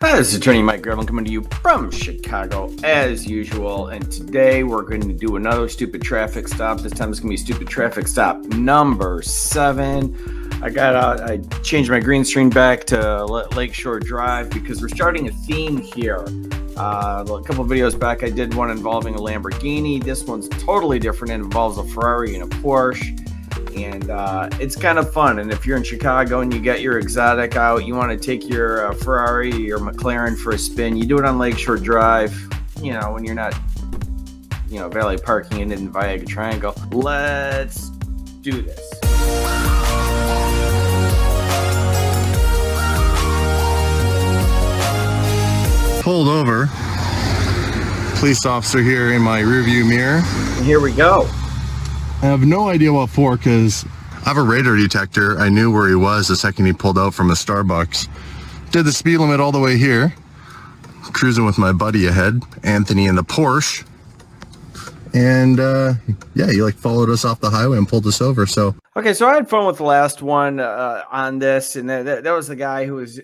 Hi, this is Attorney Mike Grevlin coming to you from Chicago as usual, and today we're going to do another stupid traffic stop. This time it's going to be stupid traffic stop number 7. I changed my green screen back to Lakeshore Drive because we're starting a theme here. A couple videos back I did one involving a Lamborghini. This one's totally different. It involves a Ferrari and a Porsche. And it's kind of fun. And if you're in Chicago and you get your exotic out, you want to take your Ferrari or McLaren for a spin, you do it on Lakeshore Drive, you know, when you're not, you know, valet parking it in Viagra Triangle. Let's do this. Pulled over. Police officer here in my rearview mirror. And here we go. I have no idea what for because I have a radar detector. I knew where he was the second he pulled out from a Starbucks. Did the speed limit all the way here. Cruising with my buddy ahead, Anthony in the Porsche. And yeah, he like followed us off the highway and pulled us over. So okay, so I had fun with the last one on this, and that was the guy who was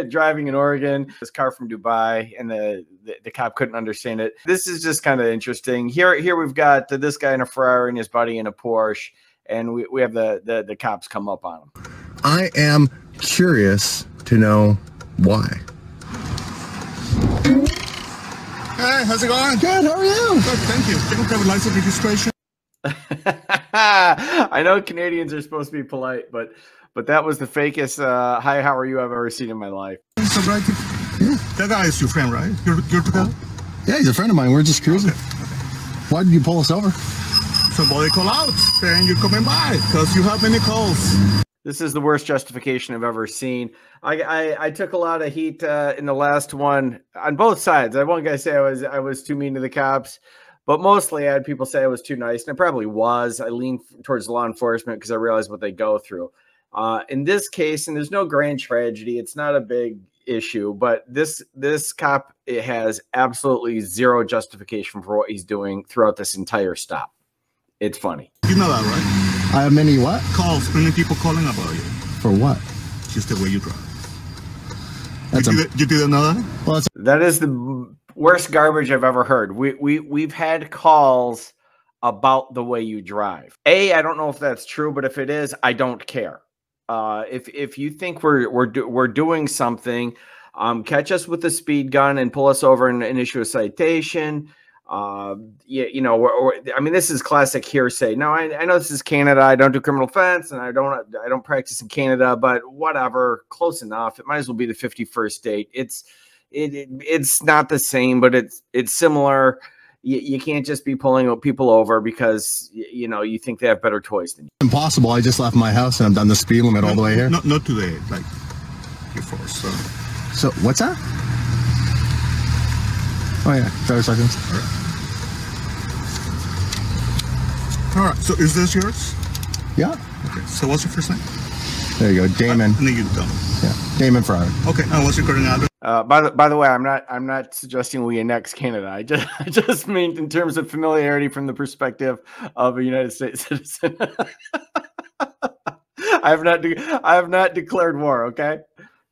driving in Oregon, his car from Dubai, and the cop couldn't understand it. This is just kind of interesting. Here we've got this guy in a Ferrari and his buddy in a Porsche, and we have the cops come up on him. I am curious to know why. Hey, how's it going? Good, how are you? Good, thank you. Can you have a license registration? I know Canadians are supposed to be polite, but that was the fakest hi, how are you I've ever seen in my life. So, right, yeah. That guy is your friend, right? You're together? Yeah, he's a friend of mine. We're just cruising. Okay. Why did you pull us over? Somebody call out saying you're coming by because you have many calls. This is the worst justification I've ever seen. I took a lot of heat in the last one on both sides. I won't gonna say I was too mean to the cops, but mostly I had people say I was too nice, and I probably was. I leaned towards law enforcement because I realized what they go through. In this case, and there's no grand tragedy, it's not a big issue, but this cop, it has absolutely zero justification for what he's doing throughout this entire stop. It's funny. You know that, right? I have many what? Calls, many people calling about you. For what? Just the way you drive. You didn't know that? Well, that is the worst garbage I've ever heard. We've had calls about the way you drive. I don't know if that's true, but if it is, I don't care. If you think we're doing something, catch us with a speed gun and pull us over and issue a citation. You know, I mean, this is classic hearsay. Now, I know this is Canada. I don't do criminal offense, and I don't practice in Canada. But whatever, close enough. It might as well be the 51st state. It's not the same, but it's similar. You can't just be pulling people over because you know you think they have better toys than you. Impossible. I just left my house and I've done the speed limit all the way here. Not today, like before. So what's that? Oh yeah, driver's license. All right. So is this yours? Yeah. Okay. So what's your first name? There you go, Damon. I think you tell me. Yeah, Damon Ferrari. Okay. And what's your current address? By the way, I'm not suggesting we annex Canada. I just mean in terms of familiarity from the perspective of a United States citizen. I have not declared war. Okay.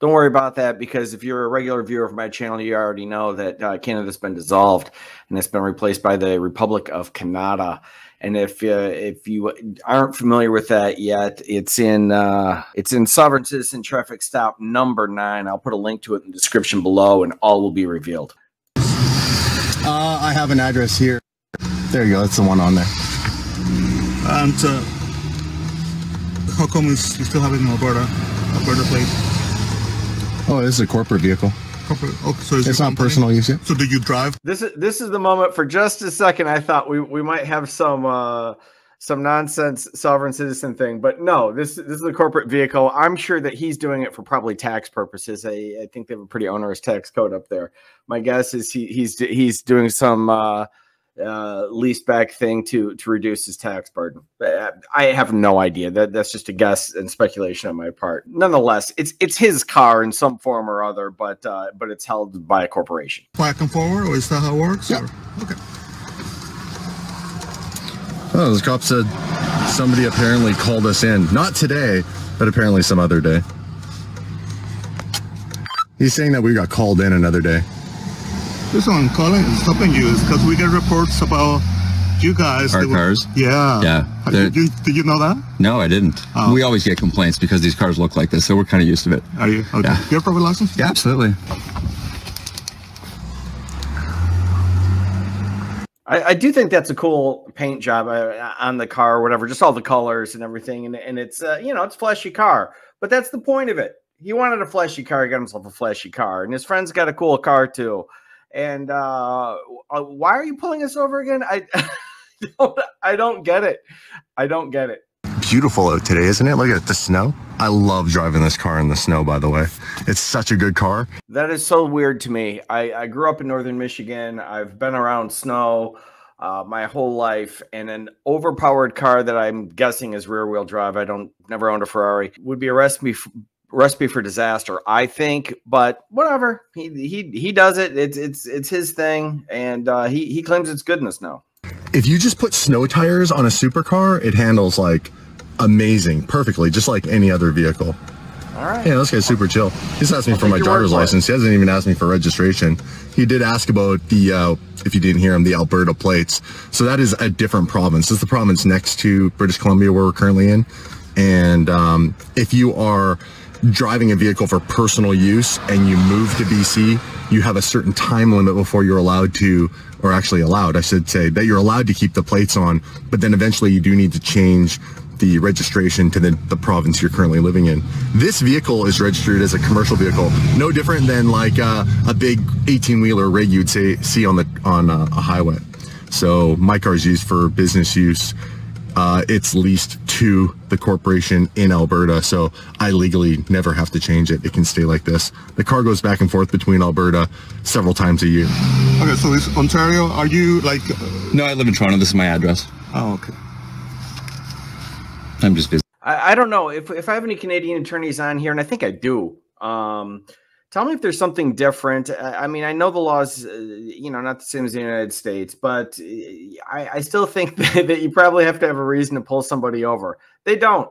Don't worry about that, because if you're a regular viewer of my channel, you already know that Canada's been dissolved and it's been replaced by the Republic of Canada. And if you aren't familiar with that yet, it's in Sovereign Citizen Traffic Stop number 9. I'll put a link to it in the description below, and all will be revealed. I have an address here. There you go. That's the one on there. And how come you still have it in Alberta plate? Oh, this is a corporate vehicle. Oh, so it's not personal use yet. So do you drive? This is the moment. For just a second, I thought we might have some nonsense sovereign citizen thing, but no. This is a corporate vehicle. I'm sure that he's doing it for probably tax purposes. I think they have a pretty onerous tax code up there. My guess is he's doing some lease back thing to reduce his tax burden. I have no idea. That's just a guess and speculation on my part. Nonetheless, it's his car in some form or other, but it's held by a corporation. Back and forward, or is that how it works? Yeah. Okay. Oh, the cop said somebody apparently called us in. Not today, but apparently some other day. He's saying that we got called in another day. This one calling stopping you is because we get reports about you guys. Our cars? Yeah. Yeah. Did you know that? No, I didn't. Oh. We always get complaints because these cars look like this, so we're kind of used to it. Are you? Okay. Yeah. You have a private license? Yeah, absolutely. I do think that's a cool paint job on the car or whatever, just all the colors and everything. And it's, you know, it's a flashy car, but that's the point of it. He wanted a flashy car. He got himself a flashy car, and his friend's got a cool car too. And why are you pulling us over again? I don't get it. I don't get it. Beautiful out today, isn't it? Look at the snow. I love driving this car in the snow, by the way. It's such a good car. That is so weird to me. I grew up in northern Michigan. I've been around snow my whole life, and an overpowered car that I'm guessing is rear wheel drive. Never owned a Ferrari. Would be a recipe for disaster, I think. But whatever. He does it. It's his thing, and he claims it's good in the snow. If you just put snow tires on a supercar, it handles like amazing, perfectly, just like any other vehicle. All right. Yeah, this guy's super chill. He just asked me for my driver's license. He hasn't even asked me for registration. He did ask about the, if you didn't hear him, the Alberta plates. So that is a different province. This is the province next to British Columbia, where we're currently in. And if you are driving a vehicle for personal use and you move to BC, you have a certain time limit before you're allowed to, or actually allowed, I should say, that you're allowed to keep the plates on, but then eventually you do need to change the registration to the province you're currently living in. This vehicle is registered as a commercial vehicle, no different than like a big 18-wheeler rig you'd see on a highway. So my car is used for business use. It's leased to the corporation in Alberta, so I legally never have to change it. It can stay like this. The car goes back and forth between Alberta several times a year. Okay, so this Ontario, are you like... No, I live in Toronto. This is my address. Oh, okay. I'm just busy. I don't know if I have any Canadian attorneys on here, and I think I do. Tell me if there's something different. I mean, I know the laws, you know, not the same as the United States, but I still think that you probably have to have a reason to pull somebody over. They don't.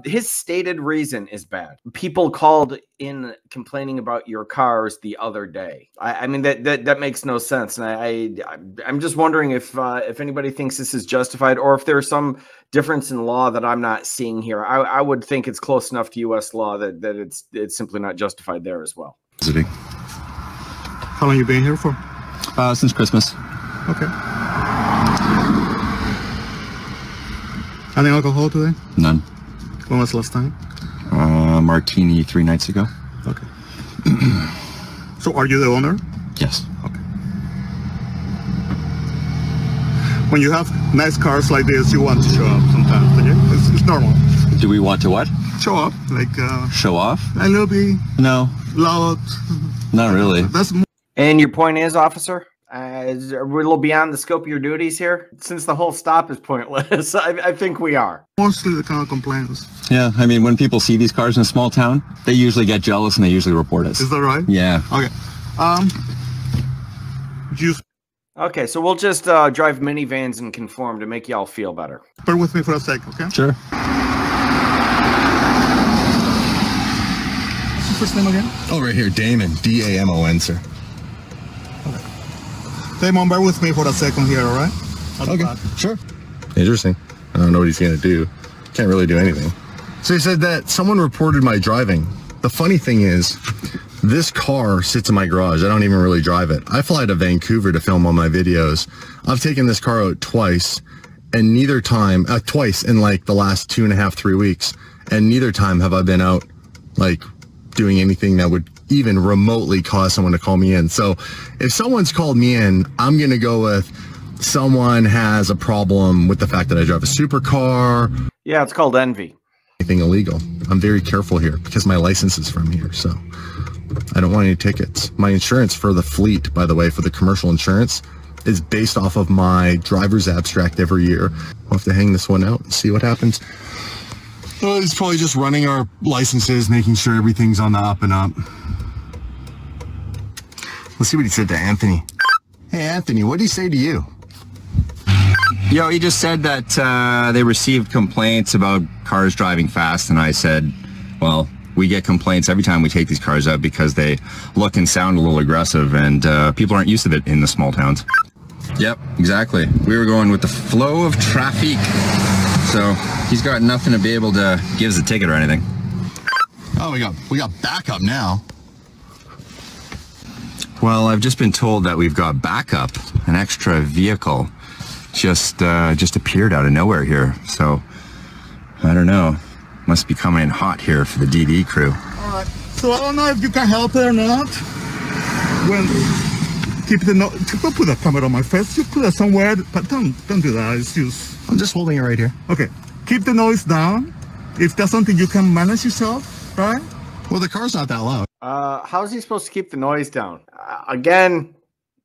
His stated reason is bad. People called in complaining about your cars the other day. I mean, that makes no sense. And I'm just wondering if anybody thinks this is justified, or if there's some difference in law that I'm not seeing here. I would think it's close enough to U.S. law that it's simply not justified there as well. Visiting. How long you been here for? Since Christmas. Okay. Any alcohol today? None. When was the last time? Martini 3 nights ago. Okay. So are you the owner? Yes. Okay. When you have nice cars like this, you want to show up sometimes, don't you? It's normal. Do we want to what? Show up, like... Show off? A little bit No. loud. Not really. That's more... And your point is, officer? Is we're a little beyond the scope of your duties here? Since the whole stop is pointless, I think we are. Mostly the kind of complaints. Yeah, I mean, when people see these cars in a small town, they usually get jealous and they usually report us. Is that right? Yeah. Okay. Okay, so we'll just drive minivans and conform to make y'all feel better. Bear with me for a sec, okay? Sure. What's your first name again? Oh, right here, Damon, D-A-M-O-N, sir. Damon, bear with me for a second here, all right? Okay, sure. Interesting. I don't know what he's going to do. Can't really do anything. So he said that someone reported my driving. The funny thing is, this car sits in my garage. I don't even really drive it. I fly to Vancouver to film all my videos. I've taken this car out twice, and neither time, twice in like the last 2.5, 3 weeks, and neither time have I been out like doing anything that would even remotely cause someone to call me in. So if someone's called me in, I'm going to go with someone has a problem with the fact that I drive a supercar. Yeah, it's called envy. Anything illegal. I'm very careful here because my license is from here. So I don't want any tickets. My insurance for the fleet, by the way, for the commercial insurance is based off of my driver's abstract every year. We'll have to hang this one out and see what happens. Well, he's probably just running our licenses, making sure everything's on the up and up. Let's see what he said to Anthony. Hey, Anthony, what did he say to you? Yo, he just said that they received complaints about cars driving fast, and I said, well, we get complaints every time we take these cars out because they look and sound a little aggressive, and people aren't used to it in the small towns. Yep, exactly. We were going with the flow of traffic. So he's got nothing to be able to give us a ticket or anything. Oh, we got backup now. Well, I've just been told that we've got backup, an extra vehicle just appeared out of nowhere here. So I don't know. Must be coming in hot here for the DD crew. All right. So I don't know if you can help it or not. When keep the don't put the camera on my face. You put it somewhere, but don't do that. It's just. I'm just holding it right here. Okay. Keep the noise down. If that's something you can manage yourself, right? Well, the car's not that loud. How's he supposed to keep the noise down? Again,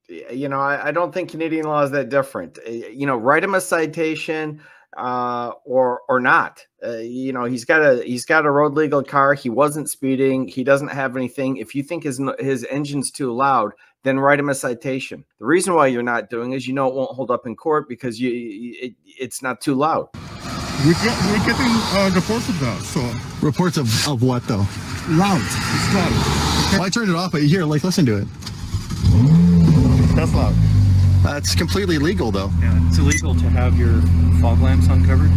you know, I don't think Canadian law is that different. You know, write him a citation or not. You know, he's got a road legal car. He wasn't speeding. He doesn't have anything. If you think his engine's too loud, then write him a citation. The reason why you're not doing is, you know, it won't hold up in court because it's not too loud. We're getting reports of that. So Reports of what though? loud. It's loud. Okay. Well, I turned it off, but here, like, listen to it. That's loud. That's completely legal though. Yeah, it's illegal to have your fog lamps uncovered.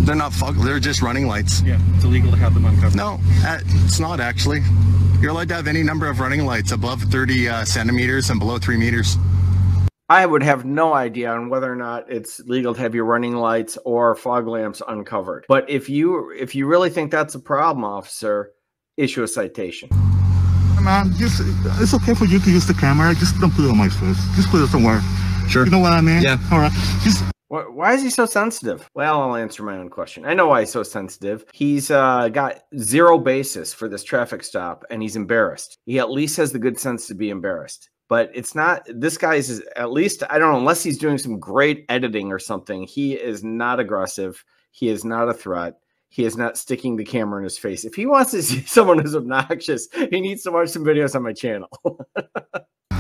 They're not fog, they're just running lights. Yeah, it's illegal to have them uncovered. No, it's not actually. You're allowed to have any number of running lights above 30 centimeters and below 3 meters. I would have no idea on whether or not it's legal to have your running lights or fog lamps uncovered. But if you really think that's a problem, officer, issue a citation. Man, it's okay for you to use the camera. Just don't put it on my face. Just put it somewhere. Sure. You know what I mean? Yeah. All right. Just. Why is he so sensitive? Well, I'll answer my own question. I know why he's so sensitive. He's got zero basis for this traffic stop, and he's embarrassed. He at least has the good sense to be embarrassed. But it's not, this guy's, at least, I don't know, unless he's doing some great editing or something, he is not aggressive. He is not a threat. He is not sticking the camera in his face. If he wants to see someone who's obnoxious, he needs to watch some videos on my channel.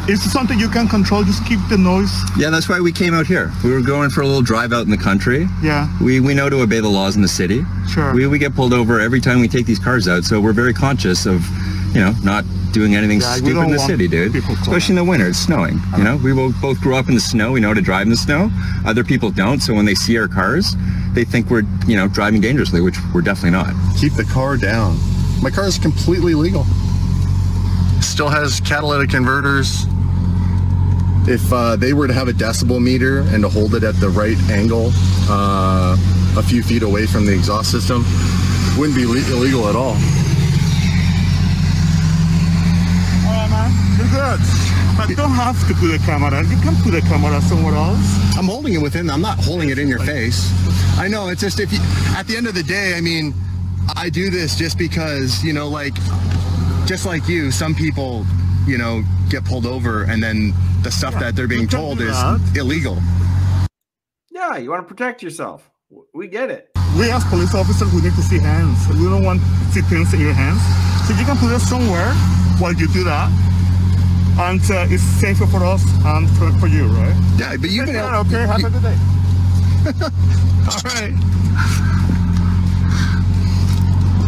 Is it something you can control? Just keep the noise. Yeah, that's why we came out here. We were going for a little drive out in the country. Yeah. We know to obey the laws in the city. Sure. We get pulled over every time we take these cars out, so we're very conscious of, you know, not doing anything stupid in the city, dude. Especially in the winter, it's snowing. You know, we both grew up in the snow. We know how to drive in the snow. Other people don't, so when they see our cars, they think we're, you know, driving dangerously, which we're definitely not. Keep the car down. My car is completely legal. Still has catalytic converters. If they were to have a decibel meter and to hold it at the right angle, a few feet away from the exhaust system, wouldn't be illegal at all. All right, man. You're good. But you don't have to put a camera. You can put a camera somewhere else. I'm holding it within. I'm not holding it in your face. I know. It's just, if you, at the end of the day, I mean, I do this just because, you know, like, just like you, some people, you know, get pulled over and then the stuff that they're being told is illegal. Yeah, you want to protect yourself. We get it. We as police officers, we need to see hands. We don't want to see things in your hands. So you can put it somewhere while you do that. And it's safer for us and for you, right? Yeah, but you can help. Okay, have a good day. All right.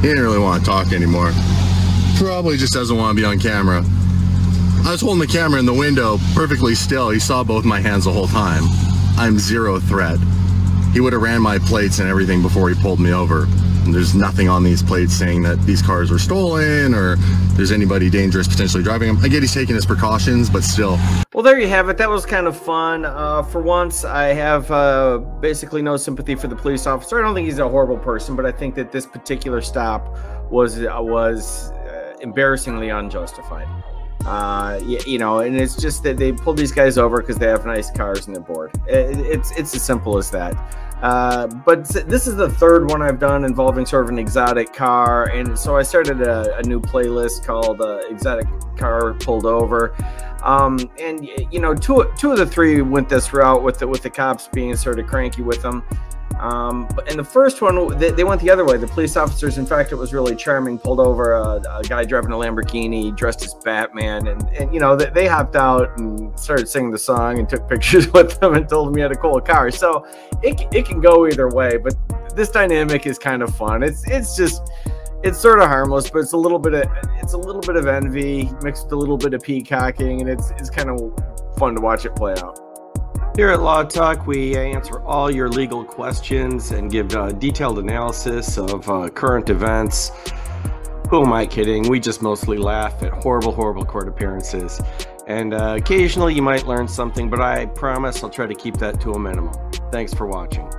He didn't really want to talk anymore. Probably just doesn't want to be on camera. I was holding the camera in the window perfectly still. He saw both my hands the whole time. I'm zero threat. He would have ran my plates and everything before he pulled me over. And there's nothing on these plates saying that these cars were stolen or there's anybody dangerous potentially driving them. I get he's taking his precautions, but still. Well, there you have it. That was kind of fun. For once, I have basically no sympathy for the police officer. I don't think he's a horrible person, but I think that this particular stop was embarrassingly unjustified. You know, and it's just that they pulled these guys over because they have nice cars and they're bored. It's as simple as that. But this is the third one I've done involving sort of an exotic car, and so I started a new playlist called Exotic Car Pulled Over. And you know, two of the three went this route with the cops being sort of cranky with them. But in the first one, they went the other way. The police officers, in fact, it was really charming, pulled over a guy driving a Lamborghini dressed as Batman. And you know, they hopped out and started singing the song and took pictures with them and told him he had a cool car. So it can go either way. But this dynamic is kind of fun. It's just, it's sort of harmless, but it's a little bit of envy mixed with a little bit of peacocking, and it's kind of fun to watch it play out. Here at Law Talk, we answer all your legal questions and give detailed analysis of current events. Who am I kidding? We just mostly laugh at horrible court appearances. And occasionally you might learn something, but I promise I'll try to keep that to a minimum. Thanks for watching.